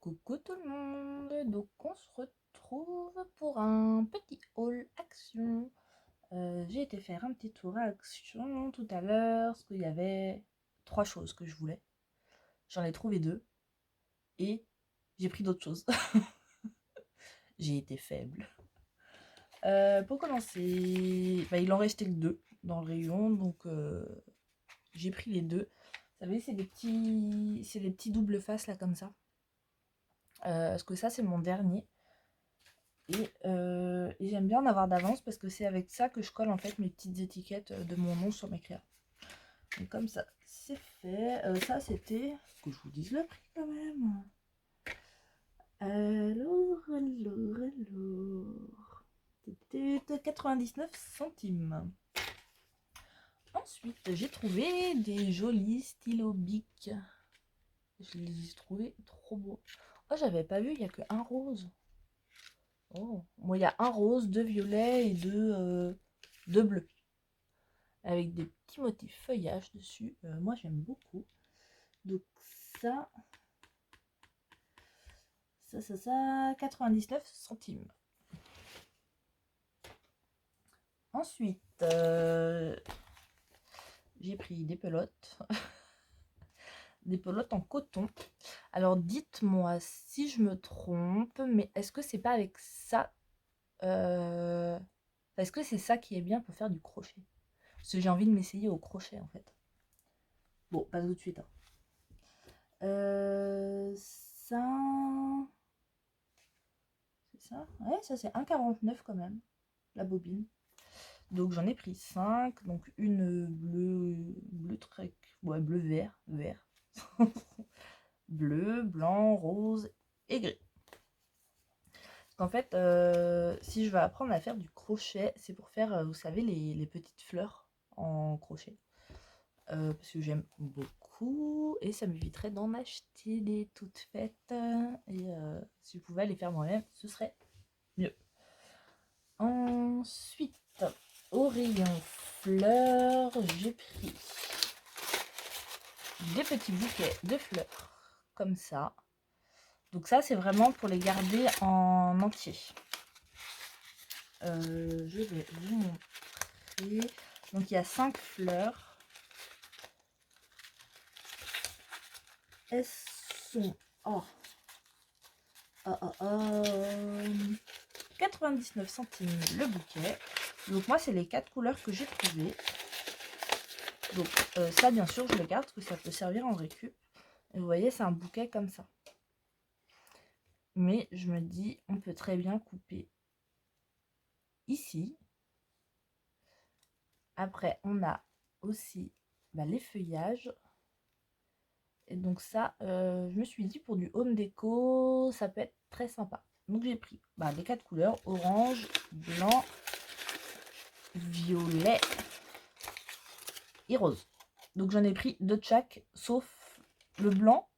Coucou tout le monde, donc on se retrouve pour un petit haul Action. J'ai été faire un petit tour à Action tout à l'heure, parce qu'il y avait 3 choses que je voulais. J'en ai trouvé 2 et j'ai pris d'autres choses. J'ai été faible. Pour commencer, il en restait que 2 dans le rayon, donc j'ai pris les 2. Vous savez, c'est des petits double face là comme ça. Parce que ça c'est mon dernier. Et j'aime bien en avoir d'avance parce que c'est avec ça que je colle en fait mes petites étiquettes de mon nom sur mes crayons. Donc comme ça, c'est fait. Ça c'était... Que je vous dise le prix quand même. Alors... C'était 99 centimes. Ensuite, j'ai trouvé des jolis stylos Bic. Je les ai trouvés trop beaux. Oh, j'avais pas vu, il n'y a qu'un rose. Oh, moi il y a un rose, 2 violets et 2 bleus. Avec des petits motifs feuillage dessus. Moi j'aime beaucoup. Donc ça, 99 centimes. Ensuite, j'ai pris des pelotes. Des pelotes en coton. Alors dites-moi si je me trompe, mais est-ce que c'est pas avec ça est-ce que c'est ça qui est bien pour faire du crochet? Parce que j'ai envie de m'essayer au crochet en fait. Bon, pas tout de suite. Hein. Ça... C'est ça? Ouais, ça c'est 1,49 quand même, la bobine. Donc j'en ai pris 5. Donc une bleu très... Ouais, bleu vert. Bleu, blanc, rose et gris. Parce qu'en fait, si je veux apprendre à faire du crochet, c'est pour faire, vous savez, les petites fleurs en crochet. Parce que j'aime beaucoup et ça m'éviterait d'en acheter des toutes faites. Et si je pouvais les faire moi-même, ce serait mieux. Ensuite, au rayon fleurs, j'ai pris des petits bouquets de fleurs comme ça. Donc ça, c'est vraiment pour les garder en entier. Je vais vous montrer. Donc il y a 5 fleurs. Elles sont... Oh, 99 centimes le bouquet. Donc moi, c'est les 4 couleurs que j'ai trouvées. Donc ça, bien sûr, je le garde parce que ça peut servir en récup. Et vous voyez, c'est un bouquet comme ça. Mais je me dis, on peut très bien couper ici. Après, on a aussi les feuillages. Et donc ça, je me suis dit, pour du home déco, ça peut être très sympa. Donc j'ai pris les 4 couleurs, orange, blanc, violet et rose. Donc j'en ai pris 2 de chaque, sauf le blanc.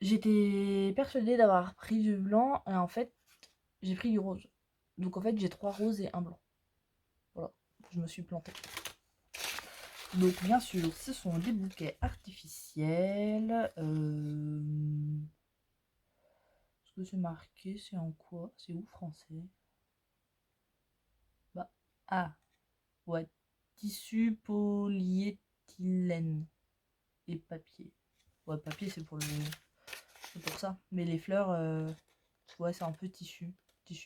J'étais persuadée d'avoir pris du blanc, et en fait, j'ai pris du rose. Donc en fait, j'ai 3 roses et un blanc. Voilà, je me suis plantée. Donc bien sûr, ce sont des bouquets artificiels. Est-ce que c'est marqué? C'est en quoi? C'est où français? Ouais. Tissu polyéthylène et papier. Ouais, papier c'est pour ça. Mais les fleurs, ouais, c'est un peu tissu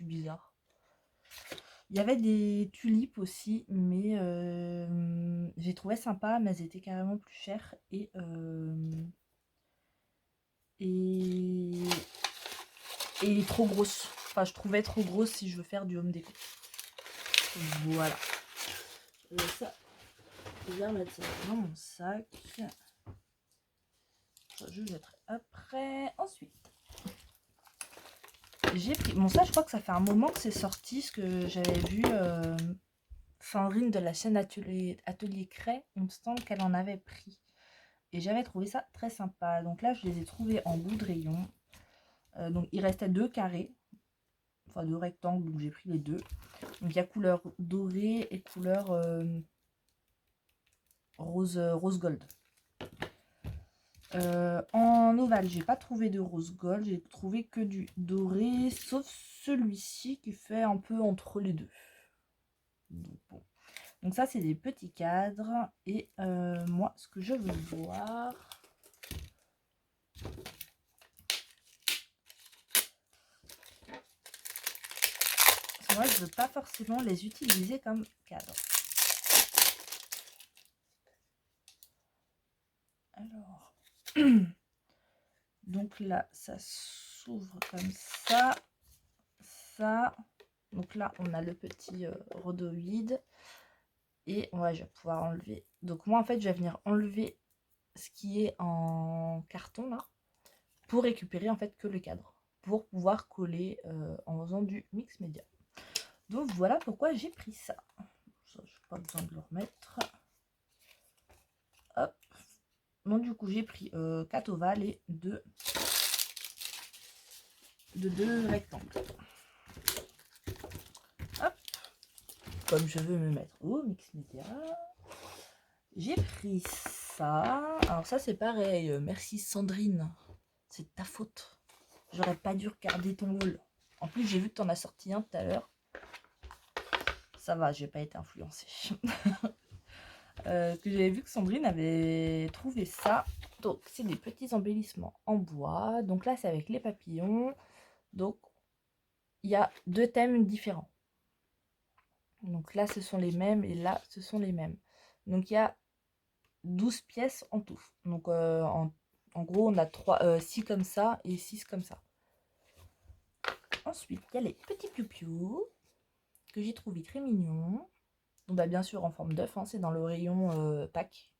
bizarre. Il y avait des tulipes aussi, mais j'ai trouvé sympa, mais elles étaient carrément plus chères et trop grosses. Enfin, je trouvais trop grosses si je veux faire du home déco. Voilà. Ça, je vais remettre ça dans mon sac. Je jetterai après. Ensuite, j'ai pris... Bon, ça, je crois que ça fait un moment que c'est sorti, ce que j'avais vu Sandrine de la chaîne Atelier Cray. Il me semble qu'elle en avait pris. Et j'avais trouvé ça très sympa. Donc là, je les ai trouvés en bout de rayon. Donc, il restait 2 carrés. Enfin, 2 rectangles, donc j'ai pris les 2. Donc, il y a couleur dorée et couleur rose gold. En ovale, j'ai pas trouvé de rose gold, j'ai trouvé que du doré, sauf celui-ci qui fait un peu entre les deux. Donc, bon. Donc ça, c'est des petits cadres. Et moi, ce que je veux voir... Moi, je veux pas forcément les utiliser comme cadre. Alors... Donc là, ça s'ouvre comme ça. Ça. Donc là, on a le petit rhodoïde. Et ouais, je vais pouvoir enlever. Donc moi, en fait, je vais venir enlever ce qui est en carton là. Pour récupérer en fait que le cadre. Pour pouvoir coller en faisant du mix média. Donc voilà pourquoi j'ai pris ça. Ça, je n'ai pas besoin de le remettre. Hop. Donc du coup, j'ai pris 4 ovales et 2 rectangles. Hop. Comme je veux me mettre au mix média. J'ai pris ça. Alors ça, c'est pareil. Merci Sandrine. C'est de ta faute. J'aurais pas dû regarder ton haul. En plus, j'ai vu que tu en as sorti un tout à l'heure. Ça va, j'ai pas été influencée. Que j'avais vu que Sandrine avait trouvé ça. Donc, c'est des petits embellissements en bois. Donc là, c'est avec les papillons. Donc, il y a 2 thèmes différents. Donc là, ce sont les mêmes et là, ce sont les mêmes. Donc, il y a 12 pièces en tout. Donc, en gros, on a 6 comme ça et 6 comme ça. Ensuite, il y a les petits piou-piou que j'ai trouvé très mignons. Donc, bah, bien sûr, en forme d'œuf, hein, c'est dans le rayon Pâques.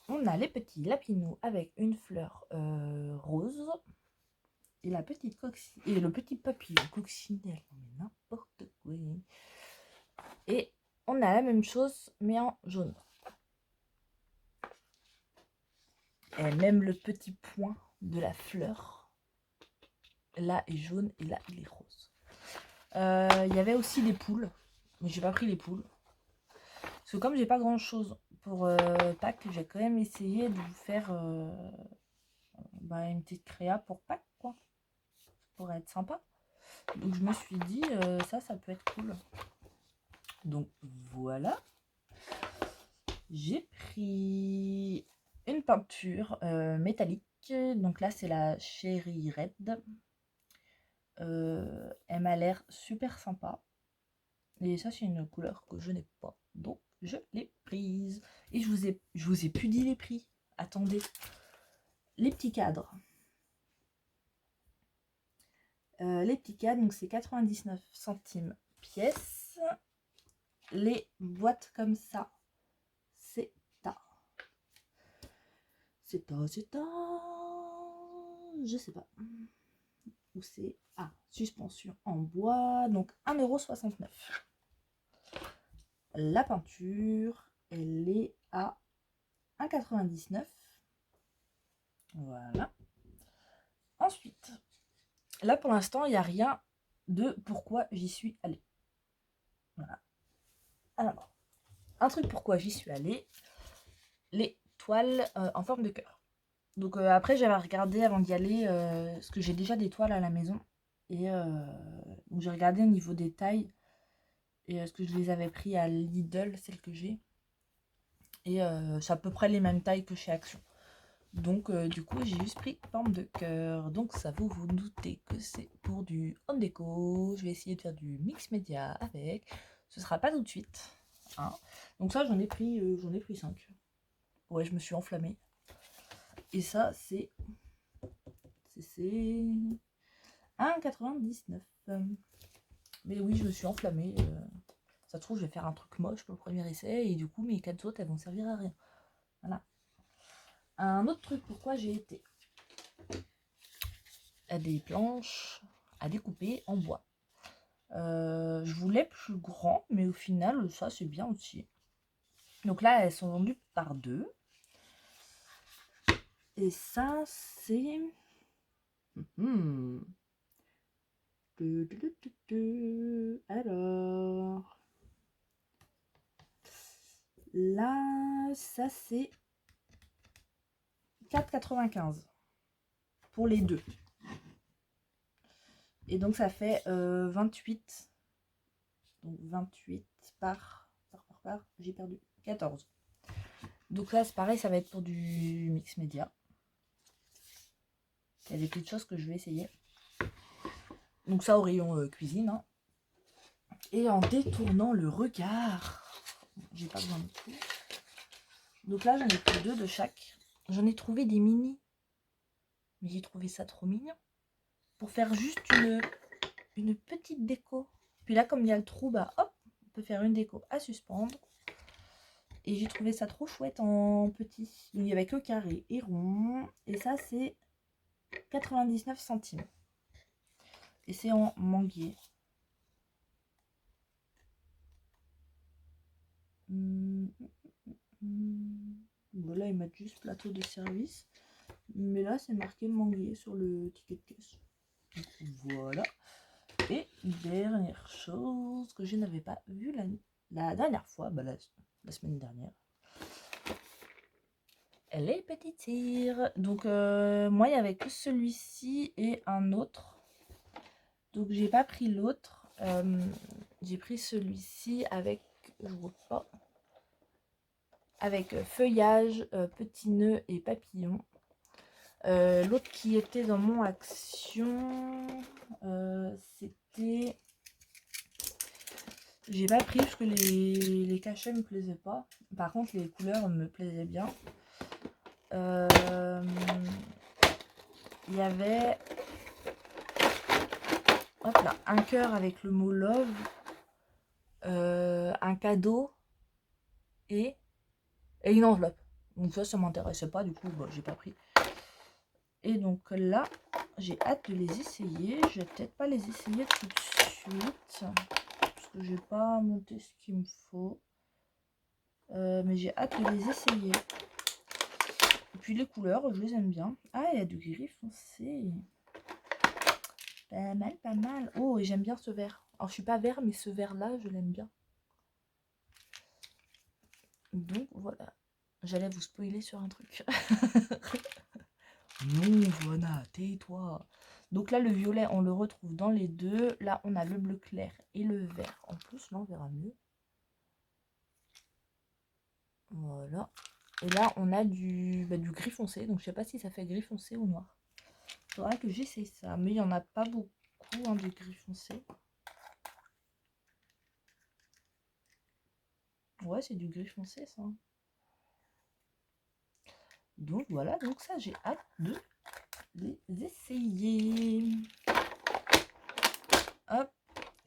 On a les petits lapinous avec une fleur rose. Et la petite coccinelle. Et le petit papillon coccinelle. Mais n'importe quoi. Et on a la même chose, mais en jaune. Et même le petit point de la fleur. Là est jaune et là il est rose. Il y avait aussi des poules. Mais j'ai pas pris les poules. Parce que comme j'ai pas grand chose pour Pâques, j'ai quand même essayé de vous faire une petite créa pour Pâques, quoi. Ça pourrait être sympa. Donc je me suis dit, ça peut être cool. Donc voilà. J'ai pris une peinture métallique. Donc là, c'est la Cherry Red. Elle m'a l'air super sympa. Et ça, c'est une couleur que je n'ai pas. Donc, je l'ai prise. Et je vous ai plus dit les prix. Attendez. Les petits cadres. Les petits cadres, donc c'est 99 centimes pièce. Les boîtes comme ça, c'est je sais pas où c'est. Ah, suspension en bois, donc 1,69 €. La peinture, elle est à 1,99 €. Voilà. Ensuite, là pour l'instant, il n'y a rien de pourquoi j'y suis allée. Voilà. Alors, un truc pourquoi j'y suis allée, les toiles en forme de cœur. Donc après, j'avais regardé avant d'y aller, parce que j'ai déjà des toiles à la maison. Et donc j'ai regardé au niveau des tailles. Et est-ce que je les avais pris à Lidl, celles que j'ai. Et c'est à peu près les mêmes tailles que chez Action. Donc du coup, j'ai juste pris forme de cœur. Donc ça vous doutez que c'est pour du home déco. Je vais essayer de faire du mix média avec. Ce sera pas tout de suite. Hein. Donc ça, j'en ai pris 5. Ouais, je me suis enflammée. Et ça, c'est 1,99 €. Mais oui, je me suis enflammée. Ça se trouve, je vais faire un truc moche pour le premier essai. Et du coup, mes 4 autres, elles vont servir à rien. Voilà. Un autre truc, pourquoi j'ai été à des planches à découper en bois. Je voulais plus grand, mais au final, ça, c'est bien aussi. Donc là, elles sont vendues par 2. Et ça, c'est... Alors... Là, ça, c'est 4,95 pour les deux. Et donc ça fait 28. Donc 28 par j'ai perdu 14. Donc là c'est pareil, ça va être pour du mix média. Il y a des petites choses que je vais essayer. Donc ça au rayon cuisine. Hein. Et en détournant le regard, j'ai pas besoin de tout. Donc là j'en ai pris 2 de chaque. J'en ai trouvé des mini. Mais j'ai trouvé ça trop mignon. Pour faire juste une petite déco. Puis là comme il y a le trou, bah hop, on peut faire une déco à suspendre. Et j'ai trouvé ça trop chouette en petit. Donc il n'y avait que carré et rond. Et ça c'est 99 centimes. Et c'est en manguier. Voilà, ils mettent juste plateau de service. Mais là c'est marqué manguier sur le ticket de caisse. Voilà. Et dernière chose que je n'avais pas vue la dernière fois, bah la semaine dernière. Les petits tirs. Donc moi il n'y avait que celui-ci et un autre. Donc j'ai pas pris l'autre. J'ai pris celui-ci avec, je vois pas, avec feuillage, petits nœuds et papillons. L'autre qui était dans mon action, c'était... J'ai pas pris parce que les cachets me plaisaient pas. Par contre les couleurs me plaisaient bien. Il y avait hop là, un cœur avec le mot love, un cadeau et une enveloppe. Donc ça m'intéressait pas, du coup bah, j'ai pas pris. Et donc là j'ai hâte de les essayer. Je vais peut-être pas les essayer tout de suite parce que j'ai pas monté ce qu'il me faut, mais j'ai hâte de les essayer. Et puis les couleurs je les aime bien. Ah, il y a du gris foncé, pas mal, pas mal. Oh, et j'aime bien ce vert. Alors je suis pas vert, mais ce vert là je l'aime bien. Donc voilà, j'allais vous spoiler sur un truc. Non, Johanna, tais-toi. Donc là, le violet, on le retrouve dans les deux. Là, on a le bleu clair et le vert. En plus, là, on verra mieux. Voilà. Et là, on a du gris foncé. Donc, je sais pas si ça fait gris foncé ou noir. Il faudra que j'essaie ça. Mais il n'y en a pas beaucoup, hein, du gris foncé. Ouais, c'est du gris foncé, ça. Donc, voilà. Donc, ça, j'ai hâte de les essayer. Hop.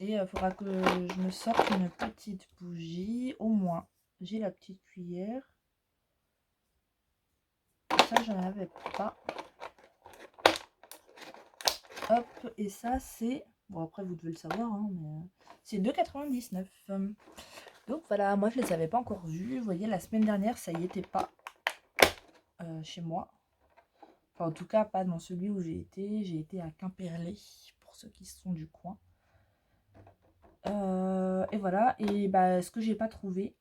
Et il faudra que je me sorte une petite bougie. Au moins, j'ai la petite cuillère. Ça, j'en avais pas. Hop. Et ça, c'est... Bon, après, vous devez le savoir, hein, mais c'est 2,99. Donc, voilà. Moi, je les avais pas encore vus. Vous voyez, la semaine dernière, ça y était pas chez moi. Enfin, en tout cas, pas dans celui où j'ai été. J'ai été à Quimperlé, pour ceux qui sont du coin. Et voilà. Et bah, ce que j'ai pas trouvé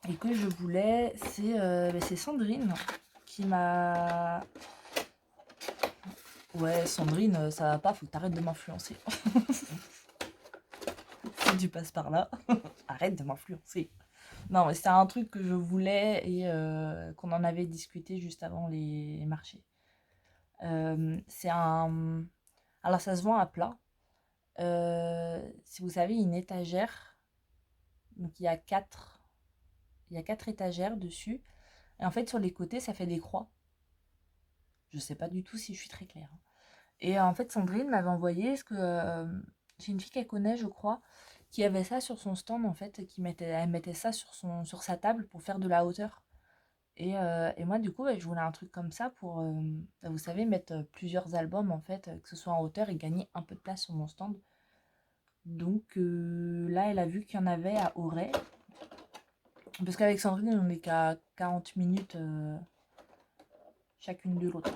et que je voulais, c'est Sandrine qui m'a... Ouais, Sandrine, ça va pas, faut que t'arrêtes de m'influencer. Si tu passes par là, arrête de m'influencer. Non, mais c'était un truc que je voulais et qu'on en avait discuté juste avant les marchés. C'est un... Alors, ça se vend à plat. Si vous savez, une étagère. Donc, il y a quatre étagères dessus. Et en fait, sur les côtés, ça fait des croix. Je sais pas du tout si je suis très claire. Et en fait, Sandrine m'avait envoyé, ce que j'ai une fille qu'elle connaît, je crois, qui avait ça sur son stand, en fait, elle mettait ça sur sa table pour faire de la hauteur. Et moi, du coup, je voulais un truc comme ça pour, vous savez, mettre plusieurs albums, en fait, que ce soit en hauteur et gagner un peu de place sur mon stand. Donc là, elle a vu qu'il y en avait à Auray. Parce qu'avec Sandrine, on n'est qu'à 40 minutes chacune de l'autre.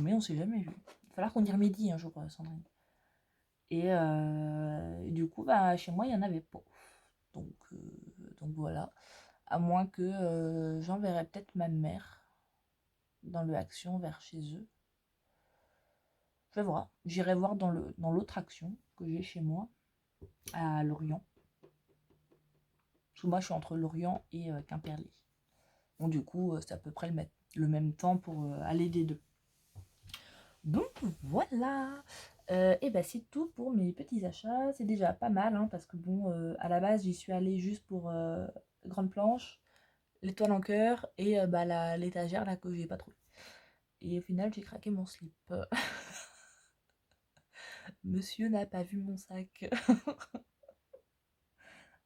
Mais on s'est jamais vu. Il va falloir qu'on y remédie un jour, Sandrine. Et du coup, bah, chez moi, il n'y en avait pas. Donc voilà. À moins que j'enverrai peut-être ma mère. dans le Action vers chez eux. Je vais voir. J'irai voir dans l'autre Action que j'ai chez moi, à Lorient. Parce que moi, je suis entre Lorient et Quimperlé. Bon, du coup, c'est à peu près le même temps pour aller des deux. Donc, voilà. Et bah, c'est tout pour mes petits achats. C'est déjà pas mal, hein, parce que bon, à la base, j'y suis allée juste pour grande planche, l'étoile en cœur et bah, l'étagère là que j'ai pas trouvé. Et au final, j'ai craqué mon slip. Monsieur n'a pas vu mon sac.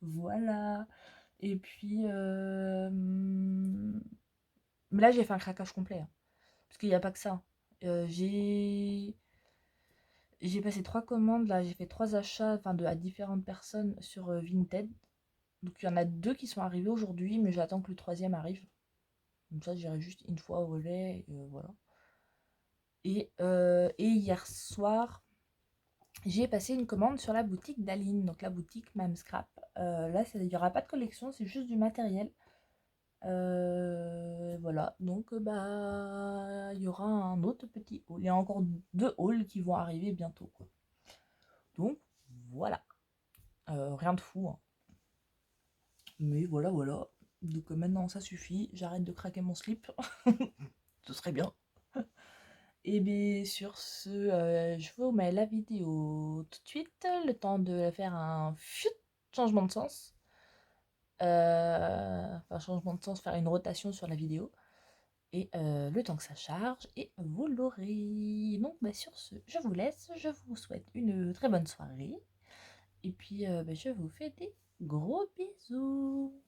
Voilà. Et puis, mais là, j'ai fait un craquage complet, hein, parce qu'il n'y a pas que ça. J'ai passé 3 commandes, là, j'ai fait 3 achats, enfin, à différentes personnes sur Vinted. Donc, il y en a 2 qui sont arrivés aujourd'hui, mais j'attends que le troisième arrive. Comme ça, j'irai juste une fois au relais, et voilà. Et hier soir, j'ai passé une commande sur la boutique d'Aline, donc la boutique Mam Scrap. Là, il n'y aura pas de collection, c'est juste du matériel. Voilà, donc bah il y aura un autre petit haul. Il y a encore 2 hauls qui vont arriver bientôt, quoi. Donc voilà. Rien de fou, hein. Mais voilà, voilà. Donc maintenant ça suffit, j'arrête de craquer mon slip. Ce serait bien. Et bien sur ce, je vous mets la vidéo tout de suite, le temps de faire un changement de sens. Enfin changement de sens, faire une rotation sur la vidéo. Et le temps que ça charge, et vous l'aurez. Donc bah, sur ce, je vous laisse, je vous souhaite une très bonne soirée. Et puis bah, je vous fais des gros bisous.